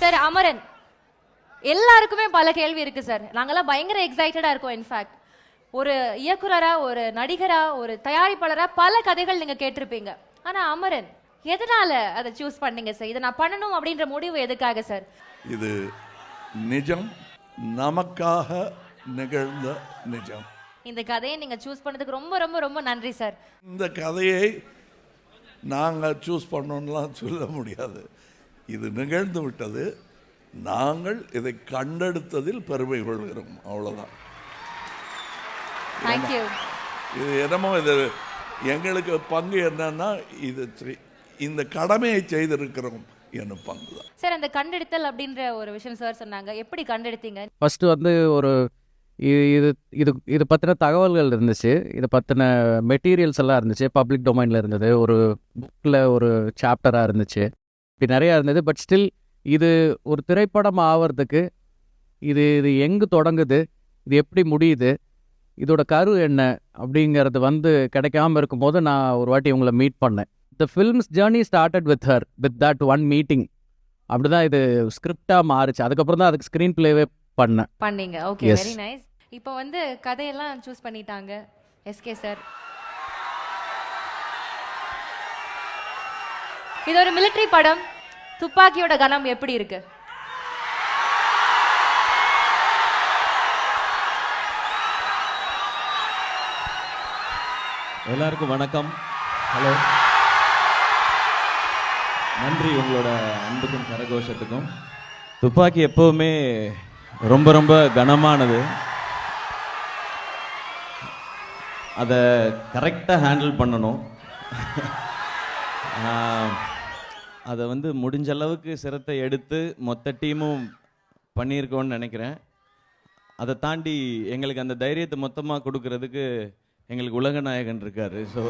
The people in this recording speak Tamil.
சார் அமரன், எல்லாருக்குமே பல கேள்வி இருக்கு சார். நாங்கெல்லாம் பயங்கர எக்ஸைட்டடா இருக்கோம். இன்ஃபேக்ட் ஒரு இயக்குனரா, ஒரு நடிகரா, ஒரு தயாரிப்பாளரா பல கதைகள் நீங்க கேட்டிருப்பீங்க. ஆனா அமரன் எதனால அதை சூஸ் பண்ணீங்க சார்? இதை நான் பண்ணணும் அப்படின்ற முடிவு எதுக்காக சார்? இது நிஜம், நமக்காக நிகழ்ந்த நிஜம். இந்த கதையை நீங்க சூஸ் பண்ணதுக்கு ரொம்ப ரொம்ப ரொம்ப நன்றி சார். இந்த கதையை நாங்கள் சூஸ் பண்ணோம்லாம் சொல்ல முடியாது. இது நிகழ்ந்து விட்டது. நாங்கள் இதை கண்டெடுத்ததில் பெருமை கொள்கிறோம், அவ்வளோதான். தேங்க்யூ. இது என்னமோ இது எங்களுக்கு பங்கு என்னன்னா, இது இந்த கடமையை செய்திருக்கிறோம் என்னும் பங்கு தான் சார். அந்த கண்டெடுத்தல் அப்படின்ற ஒரு விஷயம் சார் சொன்னாங்க, எப்படி கண்டெடுத்தீங்க? ஃபர்ஸ்ட் வந்து ஒரு இது இது இது பற்றின தகவல்கள் இருந்துச்சு, இதை பற்றின மெட்டீரியல்ஸ் எல்லாம் இருந்துச்சு, பப்ளிக் டொமைனில் இருந்தது, ஒரு புக்கில் ஒரு சாப்டராக இருந்துச்சு, இப்படி நிறையா இருந்தது. பட் ஸ்டில் இது ஒரு திரைப்படம் ஆகிறதுக்கு இது இது எங்கே தொடங்குது, இது எப்படி முடியுது, இதோட கரு என்ன அப்படிங்கிறது வந்து கிடைக்காம இருக்கும்போது நான் ஒரு வாட்டி உங்களை மீட் பண்ணேன். த films journey started with her, with that one meeting. அப்படி தான் இது ஸ்கிரிப்டாக மாறுச்சு. அதுக்கப்புறம் தான் அதுக்கு ஸ்க்ரீன் பிளேவே பண்ணீங்க. Okay, very nice. இப்போ வந்து கதையெல்லாம் சூஸ் பண்ணிட்டாங்க எஸ்கே சார். இது ஒரு மிலிட்டரி படம். துப்பாக்கியோட கனம் எப்படி இருக்கு? எல்லாருக்கும் வணக்கம். ஹலோ, நன்றி உங்களோட அன்புக்கும் கரகோஷத்துக்கும். துப்பாக்கி எப்போவுமே ரொம்ப ரொம்ப கனமானது. அதை கரெக்டாக ஹேண்டில் பண்ணணும். அதை வந்து முடிஞ்ச அளவுக்கு சிரத்தை எடுத்து மொத்த டீமும் பண்ணியிருக்கோன்னு நினைக்கிறேன். அதை தாண்டி எங்களுக்கு அந்த தைரியத்தை மொத்தமாக கொடுக்கறதுக்கு எங்களுக்கு உலகநாயகன் இருக்கார். ஸோ